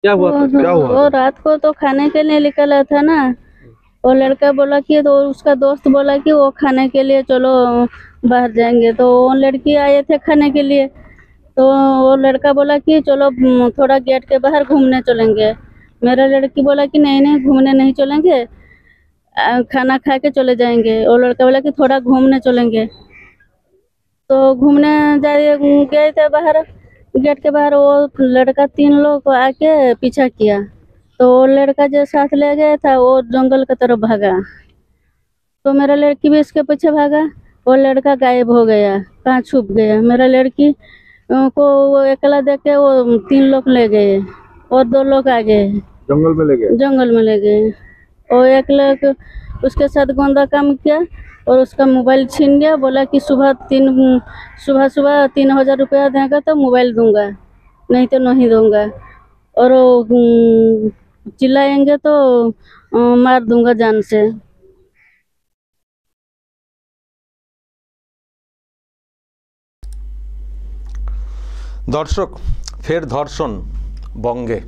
क्या हुआ था, क्या हुआ वो था? रात को तो खाने के लिए निकला था ना। वो लड़का बोला कि तो उसका दोस्त बोला कि वो खाने के लिए चलो बाहर जाएंगे, तो वो लड़की आए थे खाने के लिए। तो वो लड़का बोला कि चलो थोड़ा गेट के बाहर घूमने चलेंगे। मेरा लड़की बोला कि नहीं नहीं, घूमने नहीं चलेंगे, खाना खा के चले जाएंगे। वो लड़का बोला कि थोड़ा घूमने चलेंगे। तो घूमने जाए गए थे बाहर, गेट के बाहर। वो लड़का 3 लोग को आके पीछा किया, तो वो लड़का जो साथ ले गया था वो जंगल की तरफ भागा। तो मेरा लड़की भी इसके पीछे भागा। वो लड़का गायब हो गया, कहाँ छुप गया। मेरा लड़की को वो अकेला देख के वो 3 लोग ले गए और 2 लोग आ गए, जंगल में ले गए? जंगल में ले गए। और एक लोग उसके साथ गंदा काम किया और उसका मोबाइल छीन गया। बोला कि सुबह सुबह 3,000 रुपया देगा तो मोबाइल दूंगा, नहीं तो नहीं दूंगा। और वो चिल्लाएंगे तो मार दूंगा जान से। দর্শক, ফের ধর্ষণ বঙ্গে।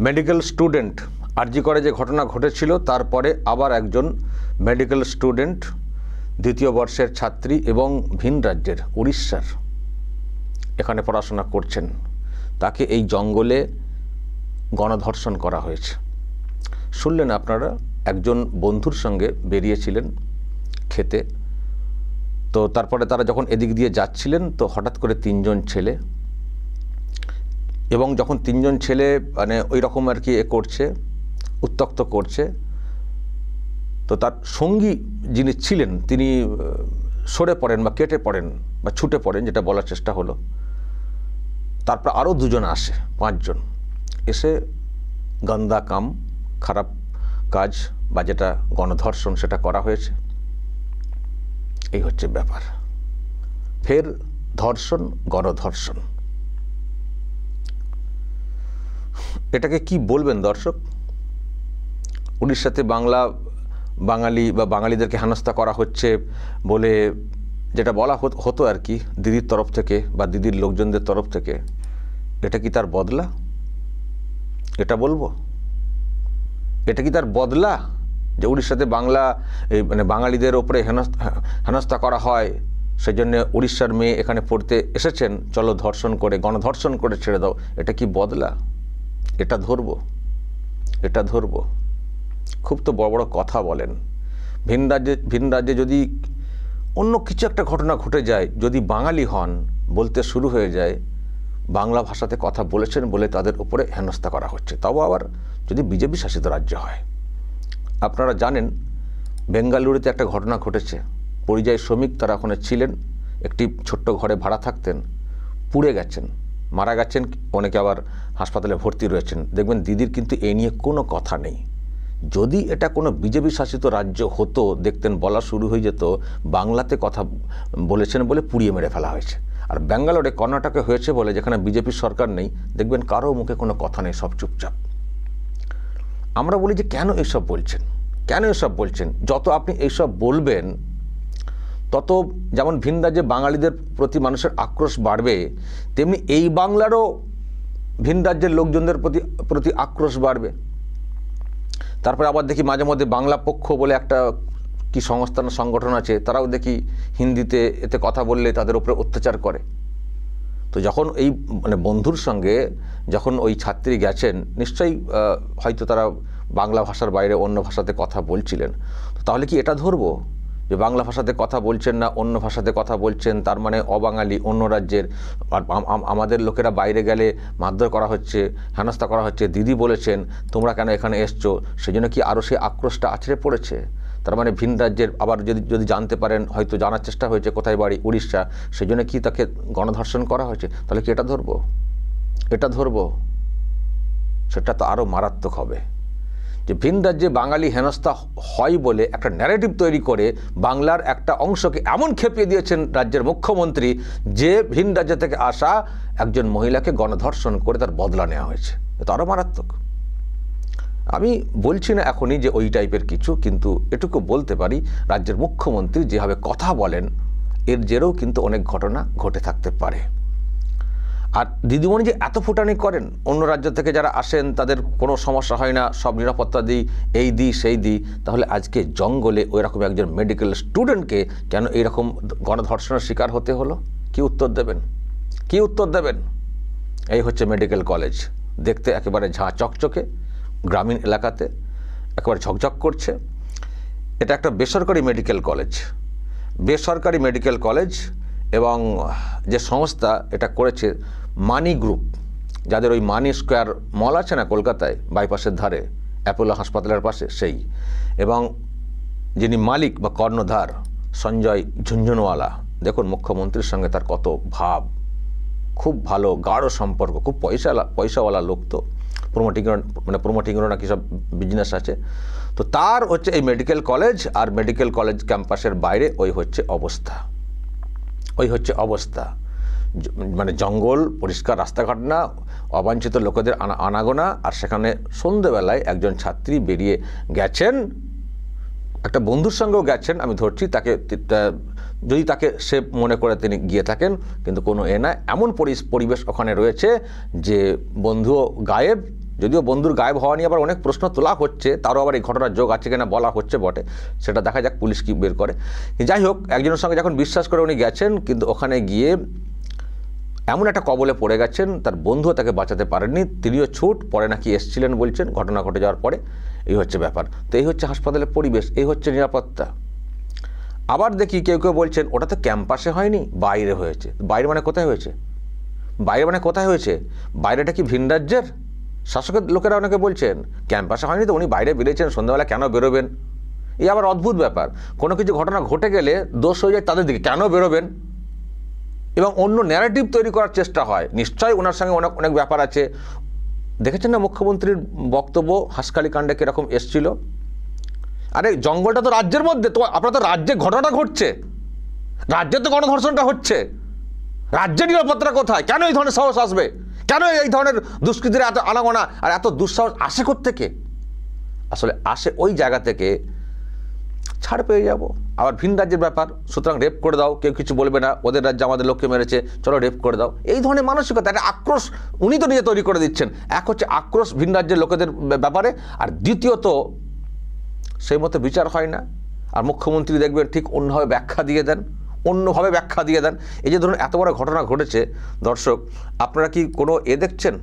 মেডিকেল স্টুডেন্ট আরজি করে যে ঘটনা ঘটেছিল তারপরে আবার একজন মেডিকেল স্টুডেন্ট, দ্বিতীয় বর্ষের ছাত্রী এবং ভিন রাজ্যের উড়িষ্যার এখানে পড়াশোনা করছেন, তাকে এই জঙ্গলে গণধর্ষণ করা হয়েছে। শুনলেন আপনারা, একজন বন্ধুর সঙ্গে বেরিয়েছিলেন খেতে। তো তারপরে তারা যখন এদিক দিয়ে যাচ্ছিলেন তো হঠাৎ করে 3জন ছেলে, এবং যখন 3জন ছেলে মানে ওই রকম আর কি করছে, উত্ত্যক্ত করছে, তো তার সঙ্গী যিনি ছিলেন তিনি সরে পড়েন বা কেটে পড়েন বা ছুটে পড়েন, যেটা বলার চেষ্টা হলো। তারপর আরও 2জন আসে, 5জন এসে গন্দা কাম, খারাপ কাজ বা যেটা গণধর্ষণ সেটা করা হয়েছে। এই হচ্ছে ব্যাপার। ফের ধর্ষণ, গণধর্ষণ। এটাকে কি বলবেন দর্শক? উড়িষ্যাতে বাঙালি বা বাঙালিদেরকে হেনস্থা করা হচ্ছে বলে যেটা বলা হতো আর কি দিদির তরফ থেকে বা দিদির লোকজনদের তরফ থেকে, এটা কি তার বদলা? এটা বলবো, এটা কি তার বদলা যে উড়িষ্যাতে মানে বাঙালিদের ওপরে হেনস্থা করা হয়, সেই জন্য উড়িষ্যার মেয়ে এখানে পড়তে এসেছেন, চলো ধর্ষণ করে গণধর্ষণ করে ছেড়ে দাও? এটা কি বদলা? এটা ধরবো, এটা ধরবো? খুব তো বড় বড় কথা বলেন। ভিন রাজ্যে যদি অন্য কিছু একটা ঘটনা ঘটে যায়, যদি বাঙালি হন, বলতে শুরু হয়ে যায় বাংলা ভাষাতে কথা বলেছেন বলে তাদের উপরে হেনস্থা করা হচ্ছে, তাও আবার যদি বিজেপি শাসিত রাজ্য হয়। আপনারা জানেন বেঙ্গালুরুতে একটা ঘটনা ঘটেছে। পরিযায়ী শ্রমিক তারা ওখানে ছিলেন, একটি ছোট্ট ঘরে ভাড়া থাকতেন, পুড়ে গেছেন, মারা গেছেন, অনেকে আবার হাসপাতালে ভর্তি রয়েছেন। দেখবেন দিদির কিন্তু এই নিয়ে কোনো কথা নেই। যদি এটা কোনো বিজেপি শাসিত রাজ্য হতো, দেখতেন বলা শুরু হয়ে যেত বাংলাতে কথা বলেছেন বলে পুড়িয়ে মেরে ফেলা হয়েছে। আর ব্যাঙ্গালোরে, কর্ণাটকে হয়েছে বলে, যেখানে বিজেপির সরকার নেই, দেখবেন কারো মুখে কোনো কথা নেই, সব চুপচাপ। আমরা বলি যে কেন এইসব বলছেন, কেন এসব বলছেন? যত আপনি এইসব বলবেন তত যেমন ভিন রাজ্যে বাঙালিদের প্রতি মানুষের আক্রোশ বাড়বে, তেমনি এই বাংলারও ভিন রাজ্যের লোকজনদের প্রতি আক্রোশ বাড়বে। তারপরে আবার দেখি মাঝে মধ্যে বাংলা পক্ষ বলে একটা কি সংগঠন আছে, তারাও দেখি হিন্দিতে এতে কথা বললে তাদের উপরে অত্যাচার করে। তো যখন এই মানে বন্ধুর সঙ্গে যখন ওই ছাত্রী গেছেন, নিশ্চয়ই হয়তো তারা বাংলা ভাষার বাইরে অন্য ভাষাতে কথা বলছিলেন। তো তাহলে কি এটা ধরবো যে বাংলা ভাষাতে কথা বলছেন না, অন্য ভাষাতে কথা বলছেন, তার মানে অবাঙালি, অন্য রাজ্যের? আমাদের লোকেরা বাইরে গেলে মারধর করা হচ্ছে, হেনস্থা করা হচ্ছে। দিদি বলেছেন তোমরা কেন এখানে এসছো, সেই জন্য কি আরও সেই আক্রোশটা আছড়ে পড়েছে? তার মানে ভিন রাজ্যের আবার যদি জানতে পারেন, হয়তো জানার চেষ্টা হয়েছে কোথায় বাড়ি, উড়িষ্যা, সেই জন্য কি তাকে গণধর্ষণ করা হয়েছে? তাহলে কি এটা ধরবো? এটা ধরবো? সেটা তো আরও মারাত্মক হবে। যে ভিন রাজ্যে বাঙালি হেনস্থা হয় বলে একটা ন্যারেটিভ তৈরি করে বাংলার একটা অংশকে এমন খেপিয়ে দিয়েছেন রাজ্যের মুখ্যমন্ত্রী যে ভিন রাজ্য থেকে আসা একজন মহিলাকে গণধর্ষণ করে তার বদলা নেওয়া হয়েছে। এটা আরও মারাত্মক। আমি বলছি না এখনই যে ওই টাইপের কিছু, কিন্তু এটুকু বলতে পারি রাজ্যের মুখ্যমন্ত্রী যেভাবে কথা বলেন এর জেরেও কিন্তু অনেক ঘটনা ঘটে থাকতে পারে। আর দিদিমণি যে এত ফুটানি করেন, অন্য রাজ্য থেকে যারা আসেন তাদের কোনো সমস্যা হয় না, সব নিরাপত্তা দিই, এই দিই সেই দিই, তাহলে আজকে জঙ্গলে ওই রকম একজন মেডিকেল স্টুডেন্টকে কেন এইরকম গণধর্ষণের শিকার হতে হলো? কি উত্তর দেবেন? কি উত্তর দেবেন? এই হচ্ছে মেডিকেল কলেজ, দেখতে একেবারে ঝাঁ চকচকে, গ্রামীণ এলাকাতে একেবারে ঝকঝক করছে। এটা একটা বেসরকারি মেডিকেল কলেজ, বেসরকারি মেডিকেল কলেজ, এবং যে সংস্থা এটা করেছে মানি গ্রুপ, যাদের ওই মানি স্কোয়ার মল আছে না কলকাতায় বাইপাসের ধারে অ্যাপোলো হাসপাতালের পাশে, সেই, এবং যিনি মালিক বা কর্ণধার সঞ্জয় ঝুনঝুনওয়ালা, দেখুন মুখ্যমন্ত্রীর সঙ্গে তার কত ভাব, খুব ভালো গাঢ় সম্পর্ক, খুব পয়সাওয়ালা লোক, তো প্রমোটিংয়েরও নাকি সব বিজনেস আছে। তো তার হচ্ছে এই মেডিকেল কলেজ, আর মেডিকেল কলেজ ক্যাম্পাসের বাইরে ওই হচ্ছে অবস্থা, ওই হচ্ছে অবস্থা, মানে জঙ্গল, পরিষ্কার রাস্তাঘাট না, অবাঞ্ছিত লোকেদের আনাগোনা। আর সেখানে সন্ধ্যেবেলায় একজন ছাত্রী বেরিয়ে গেছেন, একটা বন্ধুর সঙ্গেও গেছেন আমি ধরছি, তাকে যদি তাকে সে মনে করে তিনি গিয়ে থাকেন, কিন্তু কোনো না, এমন পরিবেশ ওখানে রয়েছে যে বন্ধুও গায়েব। যদিও বন্ধুর গায়েব হওয়া নিয়ে আবার অনেক প্রশ্ন তোলা হচ্ছে, তারও আবার এই ঘটনার যোগ আছে কিনা বলা হচ্ছে বটে, সেটা দেখা যাক পুলিশ কি বের করে। যাই হোক, একজনের সঙ্গে যখন বিশ্বাস করে উনি গেছেন, কিন্তু ওখানে গিয়ে এমন একটা কবলে পড়ে গেছেন, তার বন্ধুও তাকে বাঁচাতে পারেননি, তিনিও ছুট পরে নাকি এসেছিলেন বলছেন ঘটনা ঘটে যাওয়ার পরে। এই হচ্ছে ব্যাপার। তো এই হচ্ছে হাসপাতালের পরিবেশ, এই হচ্ছে নিরাপত্তা। আবার দেখি কেউ কেউ বলছেন ওটা তো ক্যাম্পাসে হয়নি, বাইরে হয়েছে। বাইরে মানে কোথায় হয়েছে? বাইরে মানে কোথায় হয়েছে? বাইরেটা কি ভিন রাজ্যের? শাসকের লোকেরা অনেকে বলছেন ক্যাম্পাসে হয়নি, তো উনি বাইরে বেরিয়েছেন, সন্ধ্যাবেলা কেন বেরোবেন? এই আবার অদ্ভুত ব্যাপার, কোনো কিছু ঘটনা ঘটে গেলে দোষ হয়ে যায় তাদের দিকে, কেন বেরোবেন? এবং অন্য ন্যারেটিভ তৈরি করার চেষ্টা হয়। নিশ্চয়ই ওনার সঙ্গে অনেক অনেক ব্যাপার আছে। দেখেছেন না মুখ্যমন্ত্রীর বক্তব্য হাঁসখালি কাণ্ডে কীরকম এসছিল? আরে জঙ্গলটা তো রাজ্যের মধ্যে, তো আপনার তো রাজ্যে ঘটনাটা ঘটছে, রাজ্যে তো গণধর্ষণটা হচ্ছে, রাজ্যের নিরাপত্তা কোথায়? কেন এই ধরনের সাহস আসবে? কেন এই ধরনের দুষ্কৃতীরা এত আনাগোনা আর এত দুঃসাহস আসে কোত্থেকে? আসলে আসে ওই জায়গা থেকে, ছাড় পেয়ে যাব, আবার ভিন রাজ্যের ব্যাপার, সুতরাং রেপ করে দাও, কেউ কিছু বলবে না, ওদের রাজ্যে আমাদের লোককে মেরেছে, চলো রেপ করে দাও, এই ধরনের মানসিকতা, একটা আক্রোশ উনি তো নিজে তৈরি করে দিচ্ছেন। এক হচ্ছে আক্রোশ ভিন রাজ্যের লোকেদের ব্যাপারে, আর দ্বিতীয়ত সেই মতো বিচার হয় না। আর মুখ্যমন্ত্রী দেখবেন ঠিক অন্যভাবে ব্যাখ্যা দিয়ে দেন, অন্যভাবে ব্যাখ্যা দিয়ে দেন। এই যে ধরুন এত বড় ঘটনা ঘটেছে, দর্শক আপনারা কি কোনো দেখছেন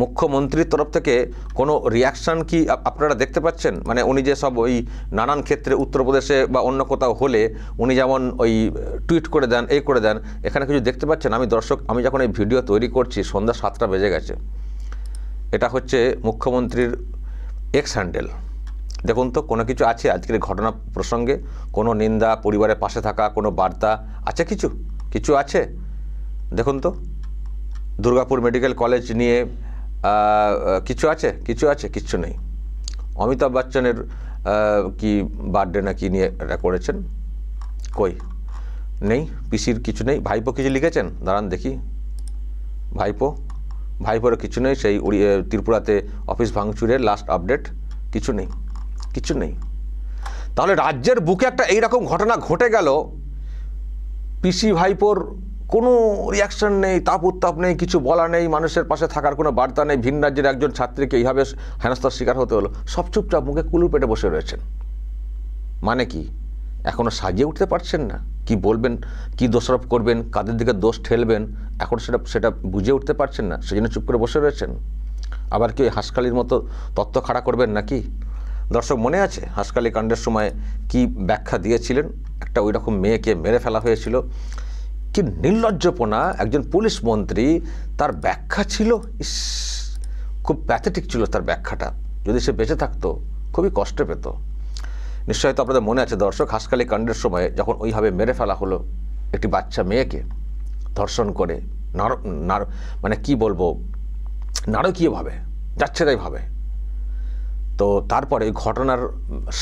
মুখ্যমন্ত্রীর তরফ থেকে কোনো রিয়াকশান কি আপনারা দেখতে পাচ্ছেন? মানে উনি যে সব ওই নানান ক্ষেত্রে উত্তরপ্রদেশে বা অন্য কোথাও হলে উনি যেমন ওই টুইট করে দেন, এই করে দেন, এখানে কিছু দেখতে পাচ্ছেন? আমি দর্শক, আমি যখন এই ভিডিও তৈরি করছি সন্ধ্যা 7টা বেজে গেছে। এটা হচ্ছে মুখ্যমন্ত্রীর এক্স হ্যান্ডেল। দেখুন তো কোনো কিছু আছে আজকের ঘটনা প্রসঙ্গে? কোনো নিন্দা, পরিবারের পাশে থাকা, কোনো বার্তা আছে? কিছু আছে? দেখুন তো, দুর্গাপুর মেডিকেল কলেজ নিয়ে কিছু আছে? কিচ্ছু নেই। অমিতাভ বচ্চনের কি বার্থডে না কি নিয়ে এটা করেছেন, কই নেই। পিসির কিছু নেই। ভাইপো কিছু লিখেছেন? দাঁড়ান দেখি। ভাইপোরও কিছু নেই। সেই ত্রিপুরাতে অফিস ভাঙচুরের লাস্ট আপডেট, কিছু নেই। তাহলে রাজ্যের বুকে একটা এইরকম ঘটনা ঘটে গেল, পিসি ভাইপোর কোনো রিয়াকশন নেই, তাপ উত্তাপ নেই, কিছু বলা নেই, মানুষের পাশে থাকার কোনো বার্তা নেই, ভিন রাজ্যের একজন ছাত্রীকে এইভাবে হেনস্থার শিকার হতে হলো, সব চুপচাপ মুখে কুলুর পেটে বসে রয়েছেন। মানে কি এখনও সাজিয়ে উঠতে পারছেন না? কি বলবেন, কি দোষারোপ করবেন, কাদের দিকে দোষ ঠেলবেন, এখন সেটা বুঝে উঠতে পারছেন না, সেজন্য চুপ করে বসে রয়েছেন। আবার কি হাঁসখালির মতো তত্ত্ব খাড়া করবেন নাকি? দর্শক মনে আছে হাঁসখালি কাণ্ডের সময় কি ব্যাখ্যা দিয়েছিলেন? একটা ওই রকম মেয়েকে মেরে ফেলা হয়েছিল, কি নির্লজ্জপনা একজন পুলিশ মন্ত্রী, তার ব্যাখ্যা ছিল, খুব প্যাথেটিক ছিল তার ব্যাখ্যাটা। যদি সে বেঁচে থাকতো খুবই কষ্ট পেত। নিশ্চয়ই তো আপনাদের মনে আছে দর্শক, হাঁসখালি কাণ্ডের সময় যখন ওইভাবে মেরে ফেলা হলো একটি বাচ্চা মেয়েকে ধর্ষণ করে, মানে কি বলবো, নারকীয়ভাবে, যাচ্ছে তাই ভাবে। তো তারপরে এই ঘটনার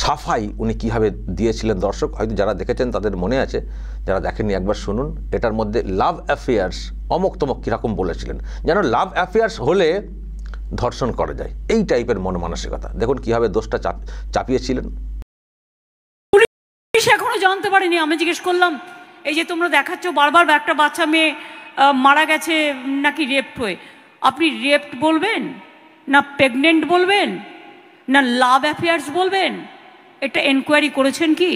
সাফাই উনি কীভাবে দিয়েছিলেন দর্শক, হয়তো যারা দেখেছেন তাদের মনে আছে, যারা দেখেননি একবার শুনুন। এটার মধ্যে লাভ অ্যাফেয়ার্স অমুক তমক কীরকম বলেছিলেন, যেন লাভ অ্যাফেয়ার্স হলে ধর্ষণ করা যায়, এই টাইপের মন মানসিকতা। দেখুন কীভাবে দোষটা চাপিয়েছিলেন। পুলিশ এখনো জানতে পারেনি। আমি জিজ্ঞেস করলাম, এই যে তোমরা দেখাচ্ছ বারবার একটা বাচ্চা মেয়ে মারা গেছে নাকি রেপ্ট হয়ে। আপনি রেপ্ট বলবেন না প্রেগনেন্ট বলবেন না লাভ অ্যাফেয়ার্স বলবেন? এটা এনকোয়ারি করেছেন কি?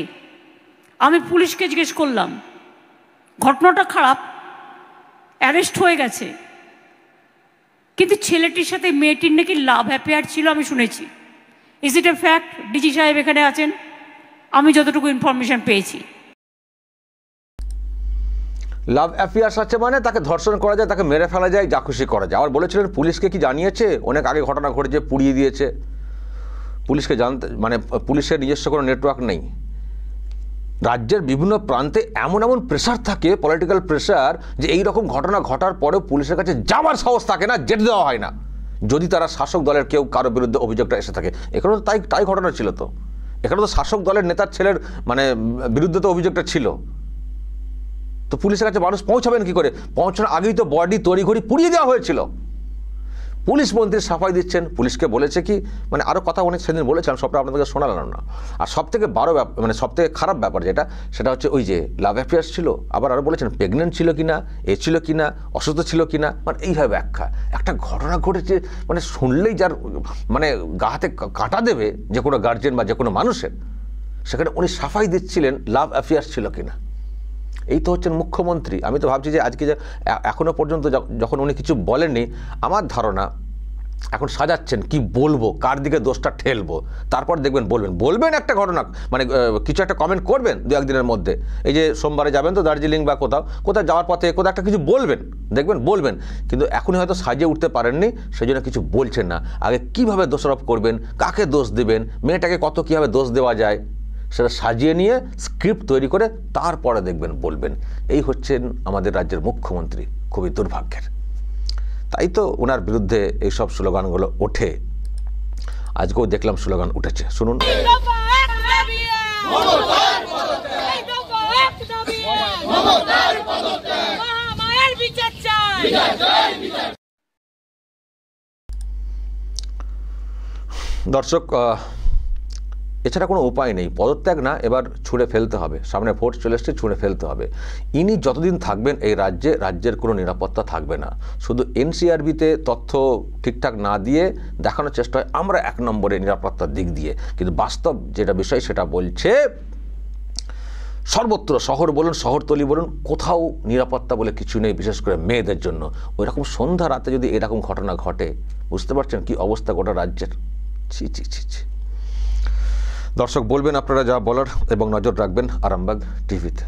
আমি পুলিশকে জিজ্ঞেস করলাম, ঘটনাটা খারাপ, অ্যারেস্ট হয়ে গেছে, কিন্তু ছেলেটির সাথে মেয়েটির নাকি লাভ অ্যাফেয়ার ছিল আমি শুনেছি। Is it a fact? DG সাহেব এখানে আছেন, আমি যতটুকু ইনফরমেশন পেয়েছি। লাভ অ্যাফেয়ার্স আছে মানে তাকে ধর্ষণ করা যায়, তাকে মেরে ফেলা যায়, যা খুশি করা যায়। আবার বলেছিলেন পুলিশকে কি জানিয়েছে, অনেক আগে ঘটনা ঘটেছে, পুড়িয়ে দিয়েছে। পুলিশকে জানতে মানে পুলিশের নিজস্ব কোনো নেটওয়ার্ক নেই। রাজ্যের বিভিন্ন প্রান্তে এমন এমন প্রেশার থাকে, পলিটিক্যাল প্রেশার, যে এই রকম ঘটনা ঘটার পরেও পুলিশের কাছে যাওয়ার সাহস থাকে না, যেতে দেওয়া হয় না, যদি তারা শাসক দলের কেউ কারো বিরুদ্ধে অভিযোগটা এসে থাকে। এখানে তো তাই ঘটনা ছিল। তো এখানে তো শাসক দলের নেতার ছেলের মানে বিরুদ্ধে তো অভিযোগটা ছিল। তো পুলিশের কাছে মানুষ পৌঁছাবেন কি করে? পৌঁছানোর আগেই তো বডি তড়িঘড়ি পুড়িয়ে দেওয়া হয়েছিল। পুলিশ মন্ত্রী সাফাই দিচ্ছেন, পুলিশকে বলেছে কি, মানে আরও কথা অনেক সেদিন বলেছিলাম, সবটা আপনাদেরকে শোনালাম না। আর সবথেকে মানে সবথেকে খারাপ ব্যাপার সেটা হচ্ছে ওই যে লাভ অ্যাফেয়ার্স ছিল, আবার আরও বলেছেন প্রেগনেন্ট ছিল কিনা, ছিল কিনা, অসুস্থ ছিল কিনা, মানে এইভাবে ব্যাখ্যা। একটা ঘটনা ঘটেছে মানে শুনলেই যার মানে গা হাতে কাঁটা দেবে যে কোনো গার্জেন বা যে কোনো মানুষের, সেখানে উনি সাফাই দিচ্ছিলেন লাভ অ্যাফেয়ার্স ছিল কিনা। এই তো হচ্ছেন মুখ্যমন্ত্রী। আমি তো ভাবছি যে আজকে যে এখনও পর্যন্ত যখন উনি কিছু বলেননি, আমার ধারণা এখন সাজাচ্ছেন কি বলবো, কার দিকে দোষটা ঠেলবো, তারপর দেখবেন বলবেন একটা ঘটনা, মানে কিছু একটা কমেন্ট করবেন দু একদিনের মধ্যে। এই যে সোমবারে যাবেন তো দার্জিলিং বা কোথাও যাওয়ার পথে কোথাও একটা কিছু বলবেন, দেখবেন বলবেন, কিন্তু এখনই হয়তো সাজিয়ে উঠতে পারেননি, সেই জন্য কিছু বলছেন না। আগে কিভাবে দোষারোপ করবেন, কাকে দোষ দেবেন, মেয়েটাকে কীভাবে দোষ দেওয়া যায়, সেটা সাজিয়ে নিয়ে স্ক্রিপ্ট তৈরি করে তারপরে দেখবেন বলবেন। এই হচ্ছেন আমাদের রাজ্যের মুখ্যমন্ত্রী, খুবই দুর্ভাগ্যের। তাই তো ওনার বিরুদ্ধে এইসব স্লোগানগুলো ওঠে। আজকেও দেখলাম স্লোগান উঠেছে, শুনুন। দর্শক, এছাড়া কোনো উপায় নেই, পদত্যাগ না, এবার ছুঁড়ে ফেলতে হবে। সামনে ভোট চলে এসছে, ছুঁড়ে ফেলতে হবে। ইনি যতদিন থাকবেন এই রাজ্যের কোনো নিরাপত্তা থাকবে না। শুধু এনসিআরবিতে তথ্য ঠিকঠাক না দিয়ে দেখানোর চেষ্টা হয় আমরা 1 নম্বরে নিরাপত্তার দিক দিয়ে, কিন্তু বাস্তব যেটা বিষয় সেটা বলছে সর্বত্র, শহর বলুন, শহরতলি বলুন, কোথাও নিরাপত্তা বলে কিছু নেই, বিশেষ করে মেয়েদের জন্য। ওই রকম সন্ধ্যা রাতে যদি এরকম ঘটনা ঘটে, বুঝতে পারছেন কি অবস্থা গোটা রাজ্যের। ছি ছি ছি ছি। দর্শক, বলবেন আপনারা যা বলার এবং নজর রাখবেন আরামবাগ টিভিতে।